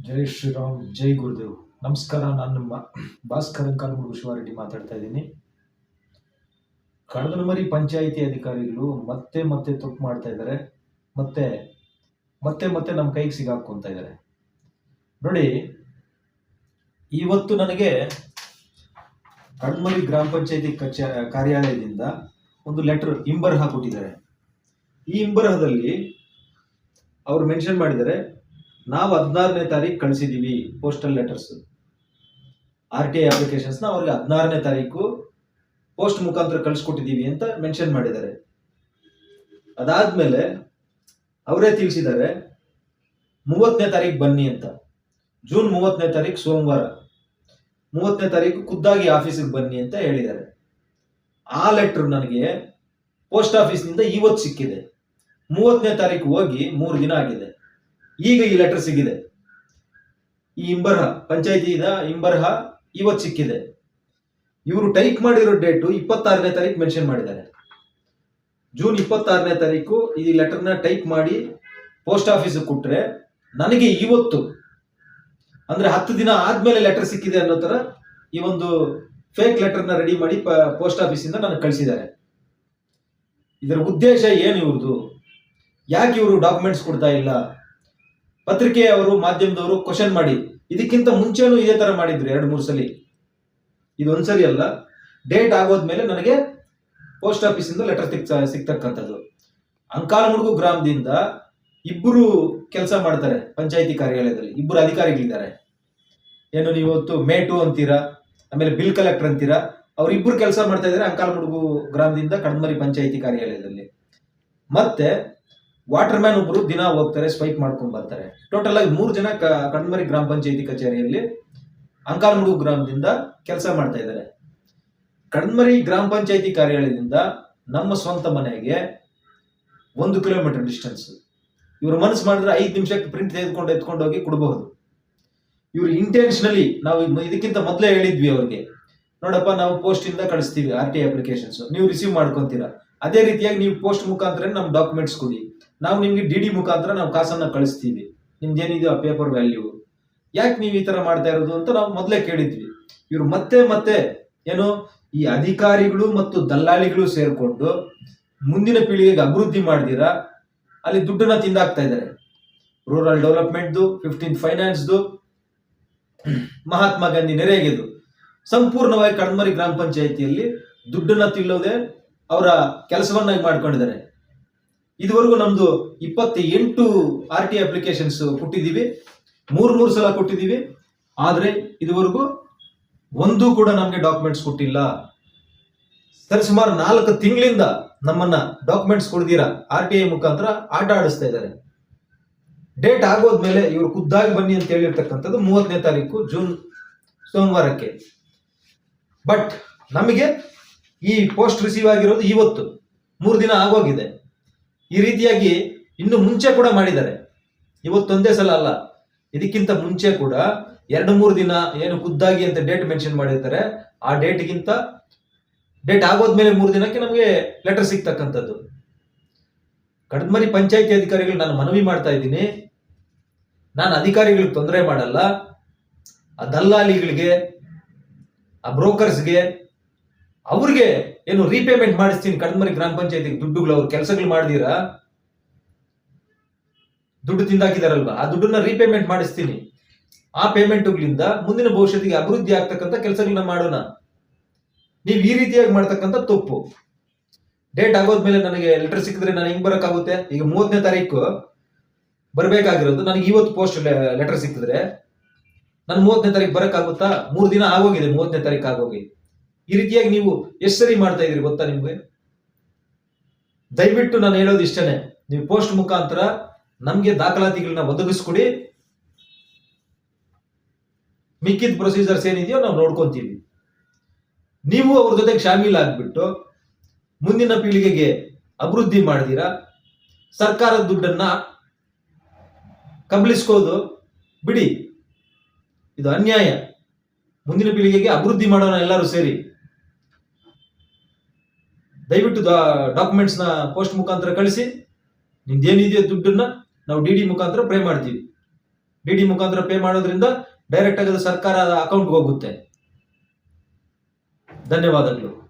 ಜೈ ಶ್ರೀರಾಮ್, ಜೈ ಗುರುದೇವ್. ನಮಸ್ಕಾರ. ನಾನು ನಿಮ್ಮ ಭಾಸ್ಕರ್ ಅಂಕಾಲಮುಡು ಶಿವಾರೆಡ್ಡಿ ಮಾತಾಡ್ತಾ ಇದ್ದೀನಿ. ಕಡದನಮರಿ ಪಂಚಾಯಿತಿ ಅಧಿಕಾರಿಗಳು ಮತ್ತೆ ಮತ್ತೆ ತಪ್ಪು ಮಾಡ್ತಾ ಇದ್ದಾರೆ. ಮತ್ತೆ ಮತ್ತೆ ಮತ್ತೆ ನಮ್ಮ ಕೈಗೆ ಸಿಗಾಕೊಂತ ಇದ್ದಾರೆ. ನೋಡಿ, ಇವತ್ತು ನನಗೆ ಕಡದನಮರಿ ಗ್ರಾಮ ಪಂಚಾಯಿತಿ ಕಾರ್ಯಾಲಯದಿಂದ ಒಂದು ಲೆಟರ್ ಇಂಬರಹ ಕೊಟ್ಟಿದ್ದಾರೆ. ಈ ಇಂಬರಹದಲ್ಲಿ ಅವರು ಮೆನ್ಷನ್ ಮಾಡಿದ್ದಾರೆ, ನಾವು 16ನೇ ತಾರೀಕು ಕಳಿಸಿದ್ದೀವಿ ಪೋಸ್ಟಲ್ ಲೆಟರ್ಸ್, RTI ಅಪ್ಲಿಕೇಶನ್ಸ್ನ ಅವ್ರಿಗೆ 16ನೇ ತಾರೀಕು ಪೋಸ್ಟ್ ಮುಖಾಂತರ ಕಳಿಸ್ಕೊಟ್ಟಿದ್ದೀವಿ ಅಂತ ಮೆನ್ಷನ್ ಮಾಡಿದ್ದಾರೆ. ಅದಾದ್ಮೇಲೆ ಅವರೇ ತಿಳಿಸಿದ್ದಾರೆ 30ನೇ ತಾರೀಕು ಬನ್ನಿ ಅಂತ. ಜೂನ್ 30ನೇ ತಾರೀಕು ಸೋಮವಾರ, 30ನೇ ತಾರೀಕು ಖುದ್ದಾಗಿ ಆಫೀಸಿಗೆ ಬನ್ನಿ ಅಂತ ಹೇಳಿದ್ದಾರೆ. ಆ ಲೆಟರ್ ನನಗೆ ಪೋಸ್ಟ್ ಆಫೀಸ್ನಿಂದ ಇವತ್ತು ಸಿಕ್ಕಿದೆ. 30ನೇ ತಾರೀಕು ಹೋಗಿ 3 ದಿನ ಆಗಿದೆ. ಈಗ ಈ ಲೆಟರ್ ಸಿಕ್ಕಿದೆ. ಈ ಇಂಬರಹ ಪಂಚಾಯಿತಿಯ ಇಂಬರಹ ಇವತ್ತು ಸಿಕ್ಕಿದೆ. ಇವರು ಟೈಪ್ ಮಾಡಿರೋ ಡೇಟು 26ನೇ ತಾರೀಕು ಮೆನ್ಷನ್ ಮಾಡಿದ್ದಾರೆ. ಜೂನ್ 26ನೇ ತಾರೀಕು ಈ ಲೆಟರ್ನ ಟೈಪ್ ಮಾಡಿ ಪೋಸ್ಟ್ ಆಫೀಸ್ ಕೊಟ್ರೆ ನನಗೆ ಇವತ್ತು ಅಂದ್ರೆ 10 ದಿನ ಆದ್ಮೇಲೆ ಲೆಟರ್ ಸಿಕ್ಕಿದೆ ಅನ್ನೋ ತರ ಈ ಒಂದು ಫೇಕ್ ಲೆಟರ್ನ ರೆಡಿ ಮಾಡಿ ಪೋಸ್ಟ್ ಆಫೀಸಿಂದ ನನಗೆ ಕಳಿಸಿದ್ದಾರೆ. ಇದರ ಉದ್ದೇಶ ಏನು ಇವ್ರದ್ದು? ಯಾಕೆ ಇವರು ಡಾಕ್ಯುಮೆಂಟ್ಸ್ ಕೊಡ್ತಾ ಇಲ್ಲ? ಪತ್ರಿಕೆಯವರು, ಮಾಧ್ಯಮದವರು ಕ್ವಶನ್ ಮಾಡಿ, ಇದಕ್ಕಿಂತ ಮುಂಚೆನೂ ಇದೇ ತರ ಮಾಡಿದ್ರು 2-3 ಸಲ. ಇದೊಂದ್ಸರಿ ಅಲ್ಲ. ಡೇಟ್ ಆಗೋದ್ಮೇಲೆ ನನಗೆ ಪೋಸ್ಟ್ ಆಫೀಸಿಂದ ಲೆಟರ್ ಸಿಗ್ತಕ್ಕಂಥದ್ದು. ಅಂಕಾಲಮುಡು ಗ್ರಾಮದಿಂದ 2 ಕೆಲಸ ಮಾಡ್ತಾರೆ ಪಂಚಾಯಿತಿ ಕಾರ್ಯಾಲಯದಲ್ಲಿ. 2 ಅಧಿಕಾರಿಗಳಿದ್ದಾರೆ. ಏನು, ನೀವು ಮೇ 2 ಅಂತೀರಾ, ಆಮೇಲೆ ಬಿಲ್ ಕಲೆಕ್ಟರ್ ಅಂತೀರಾ. ಅವ್ರಿಬ್ರು ಕೆಲಸ ಮಾಡ್ತಾ ಇದ್ದಾರೆ ಅಂಕಾಲಮುಡು ಗ್ರಾಮದಿಂದ ಕಡದನಮರಿ ಪಂಚಾಯಿತಿ ಕಾರ್ಯಾಲಯದಲ್ಲಿ. ಮತ್ತೆ ವಾಟರ್ ಮ್ಯಾನ್ ಒಬ್ರು ದಿನ ಹೋಗ್ತಾರೆ, ಸ್ವೈಪ್ ಮಾಡ್ಕೊಂಡ್ ಬರ್ತಾರೆ. ಟೋಟಲ್ ಆಗಿ 3 ಜನ ಕಡದನಮರಿ ಗ್ರಾಮ ಪಂಚಾಯಿತಿ ಕಚೇರಿಯಲ್ಲಿ ಅಂಕಾಲಮುಡು ಗ್ರಾಮದಿಂದ ಕೆಲಸ ಮಾಡ್ತಾ ಇದ್ದಾರೆ. ಕಡದನಮರಿ ಗ್ರಾಮ ಪಂಚಾಯಿತಿ ಕಾರ್ಯಾಲಯದಿಂದ ನಮ್ಮ ಸ್ವಂತ ಮನೆಗೆ 1 ಕಿಲೋಮೀಟರ್ ಡಿಸ್ಟೆನ್ಸ್. ಇವರು ಮನಸ್ಸು ಮಾಡಿದ್ರೆ 5 ನಿಮಿಷಕ್ಕೆ ಪ್ರಿಂಟ್ ಎತ್ಕೊಂಡು ಹೋಗಿ ಕೊಡಬಹುದು. ಇವರು ಇಂಟೆನ್ಷನಲಿ, ನಾವು ಇದಕ್ಕಿಂತ ಮೊದಲೇ ಹೇಳಿದ್ವಿ ಅವ್ರಿಗೆ, ನೋಡಪ್ಪ ನಾವು ಪೋಸ್ಟ್ ಇಂದ ಕಳಿಸ್ತೀವಿ RTI ಅಪ್ಲಿಕೇಶನ್ಸ್, ನೀವು ರಿಸೀವ್ ಮಾಡ್ಕೊಂತೀರಾ. ಅದೇ ರೀತಿಯಾಗಿ ನೀವು ಪೋಸ್ಟ್ ಮುಖಾಂತರ ನಮ್ಮ ಡಾಕ್ಯುಮೆಂಟ್ಸ್ ಕೊಡಿ, ನಾವು ನಿಮ್ಗೆ DD ಮುಖಾಂತರ ನಾವು ಕಾಸನ್ನ ಕಳಿಸ್ತೀವಿ, ನಿಮ್ದೇನಿದೆಯೋ ಆ ಪೇಪರ್ ವ್ಯಾಲ್ಯೂ, ಯಾಕೆ ನೀವು ಈ ತರ ಮಾಡ್ತಾ ಇರೋದು ಅಂತ ನಾವು ಮೊದಲೇ ಕೇಳಿದ್ವಿ. ಇವರು ಮತ್ತೆ ಮತ್ತೆ ಏನು, ಈ ಅಧಿಕಾರಿಗಳು ಮತ್ತು ದಲ್ಲಾಳಿಗಳು ಸೇರ್ಕೊಂಡು ಮುಂದಿನ ಪೀಳಿಗೆಗೆ ಅಭಿವೃದ್ಧಿ ಮಾಡ್ದಿರಾ ಅಲ್ಲಿ ದುಡ್ಡನ್ನ ತಿಂದಾಕ್ತಾ ಇದ್ದಾರೆ. ರೂರಲ್ ಡೆವಲಪ್ಮೆಂಟ್ದು, 15th ಫೈನಾನ್ಸ್ದು, ಮಹಾತ್ಮ ಗಾಂಧಿ ನೆರೆಗೆದು ಸಂಪೂರ್ಣವಾಗಿ ಕಡದನಮರಿ ಗ್ರಾಮ ಪಂಚಾಯಿತಿಯಲ್ಲಿ ದುಡ್ಡನ್ನ ತಿಲ್ಲೋದೆ ಅವರ ಕೆಲಸವನ್ನಾಗಿ ಮಾಡ್ಕೊಂಡಿದ್ದಾರೆ. ಇದುವರೆಗೂ ನಮ್ದು 28 RTI ಅಪ್ಲಿಕೇಶನ್ಸ್ ಕೊಟ್ಟಿದ್ದೀವಿ, 3 ಸಲ ಕೊಟ್ಟಿದ್ದೀವಿ. ಆದ್ರೆ ಇದುವರೆಗೂ ಒಂದು ಕೂಡ ನಮ್ಗೆ ಡಾಕ್ಯುಮೆಂಟ್ಸ್ ಕೊಟ್ಟಿಲ್ಲ. ಸರಿಸುಮಾರು 4 ತಿಂಗಳಿಂದ ನಮ್ಮನ್ನ ಡಾಕ್ಯುಮೆಂಟ್ಸ್ ಕೊಡ್ದಿರಾ RTI ಮುಖಾಂತರ ಆಟ ಆಡಿಸ್ತಾ ಇದ್ದಾರೆ. ಡೇಟ್ ಆಗೋದ್ಮೇಲೆ ಇವರು ಖುದ್ದಾಗಿ ಬನ್ನಿ ಅಂತ ಹೇಳಿರ್ತಕ್ಕಂಥದ್ದು 30ನೇ ತಾರೀಕು ಜೂನ್ ಸೋಮವಾರಕ್ಕೆ. ಬಟ್ ನಮಗೆ ಈ ಪೋಸ್ಟ್ ರಿಸೀವ್ ಆಗಿರೋದು ಇವತ್ತು, 3 ದಿನ ಆಗೋಗಿದೆ. ಈ ರೀತಿಯಾಗಿ ಇನ್ನು ಮುಂಚೆ ಕೂಡ ಮಾಡಿದ್ದಾರೆ. ಇವತ್ತೊಂದೇ ಸಲ ಅಲ್ಲ, ಇದಕ್ಕಿಂತ ಮುಂಚೆ ಕೂಡ 2-3 ದಿನ ಏನು ಖುದ್ದಾಗಿ ಅಂತ ಡೇಟ್ ಮೆನ್ಷನ್ ಮಾಡಿರ್ತಾರೆ. ಆ ಡೇಟ್ ಆಗೋದ್ಮೇಲೆ 3 ದಿನಕ್ಕೆ ನಮಗೆ ಲೆಟರ್ ಸಿಗ್ತಕ್ಕಂಥದ್ದು. ಕಡದನಮರಿ ಪಂಚಾಯಿತಿ ಅಧಿಕಾರಿಗಳು ನಾನು ಮನವಿ ಮಾಡ್ತಾ ಇದ್ದೀನಿ, ನಾನು ಅಧಿಕಾರಿಗಳಿಗೆ ತೊಂದರೆ ಮಾಡಲ್ಲ. ಆ ದಲ್ಲಾಳಿಗಳಿಗೆ, ಆ ಬ್ರೋಕರ್ಸ್ಗೆ, ಅವ್ರಿಗೆ ಏನು ರೀಪೇಮೆಂಟ್ ಮಾಡಿಸ್ತೀನಿ. ಕಡದನಮರಿ ಗ್ರಾಮ ಪಂಚಾಯತಿ ದುಡ್ಡುಗಳು ಅವ್ರ ಕೆಲಸಗಳು ಮಾಡಿದೀರಾ, ದುಡ್ಡು ತಿಂದಾಕಿದಾರಲ್ವಾ, ಆ ದುಡ್ಡನ್ನ ರೀಪೇಮೆಂಟ್ ಮಾಡಿಸ್ತೀನಿ. ಆ ಪೇಮೆಂಟ್ಗಳಿಂದ ಮುಂದಿನ ಭವಿಷ್ಯತ್ತಿಗೆ ಅಭಿವೃದ್ಧಿ ಆಗ್ತಕ್ಕಂಥ ಕೆಲಸಗಳನ್ನ ಮಾಡೋಣ. ನೀವು ಈ ರೀತಿಯಾಗಿ ಮಾಡ್ತಕ್ಕಂಥ ತಪ್ಪು. ಡೇಟ್ ಆಗೋದ್ಮೇಲೆ ನನಗೆ ಲೆಟರ್ ಸಿಕ್ಕಿದ್ರೆ ನಾನು ಹೆಂಗ್ ಬರೋಕ್ಕಾಗುತ್ತೆ? ಈಗ 30ನೇ ತಾರೀಕು ಬರಬೇಕಾಗಿರೋದು, ನನಗೆ ಇವತ್ತು ಪೋಸ್ಟ್ ಲೆಟರ್ ಸಿಕ್ಕಿದ್ರೆ ನಾನು 30ನೇ ತಾರೀಕು ಬರೋಕ್ಕಾಗುತ್ತಾ? 3 ದಿನ ಆಗೋಗಿದೆ, 30ನೇ ತಾರೀಕು ಆಗೋಗಿ. ಈ ರೀತಿಯಾಗಿ ನೀವು ಎಷ್ಟು ಸರಿ ಮಾಡ್ತಾ ಇದೀರಿ ಗೊತ್ತಾ ನಿಮ್ಗೆ? ದಯವಿಟ್ಟು ನಾನು ಹೇಳೋದು ಇಷ್ಟನೇ, ನೀವು ಪೋಸ್ಟ್ ಮುಖಾಂತರ ನಮ್ಗೆ ದಾಖಲಾತಿಗಳನ್ನ ಒದಗಿಸ್ಕೊಡಿ. ಮಿಕ್ಕಿದ ಪ್ರೊಸೀಜರ್ಸ್ ಏನಿದೆಯೋ ನಾವು ನೋಡ್ಕೊಂತೀವಿ. ನೀವು ಅವ್ರ ಜೊತೆಗೆ ಶಾಮೀಲ್ ಆಗ್ಬಿಟ್ಟು ಮುಂದಿನ ಪೀಳಿಗೆಗೆ ಅಭಿವೃದ್ಧಿ ಮಾಡಿದೀರಾ, ಸರ್ಕಾರದ ದುಡ್ಡನ್ನ ಕಬಳಿಸ್ಕೋದು ಬಿಡಿ. ಇದು ಅನ್ಯಾಯ. ಮುಂದಿನ ಪೀಳಿಗೆಗೆ ಅಭಿವೃದ್ಧಿ ಮಾಡೋಣ ಎಲ್ಲರೂ ಸೇರಿ. ದಯವಿಟ್ಟು ಡಾಕ್ಯುಮೆಂಟ್ಸ್ ನ ಪೋಸ್ಟ್ ಮುಖಾಂತರ ಕಳಿಸಿ. ನಿಮ್ದೇನಿದೆಯೋ ದುಡ್ಡನ್ನ ನಾವು DD ಮುಖಾಂತರ ಪೇ ಮಾಡ್ತೀವಿ. ಡಿ ಮುಖಾಂತರ ಪೇ ಮಾಡೋದ್ರಿಂದ ಡೈರೆಕ್ಟ್ ಆಗಿ ಅದು ಸರ್ಕಾರದ ಅಕೌಂಟ್ಗೆ ಹೋಗುತ್ತೆ. ಧನ್ಯವಾದಗಳು.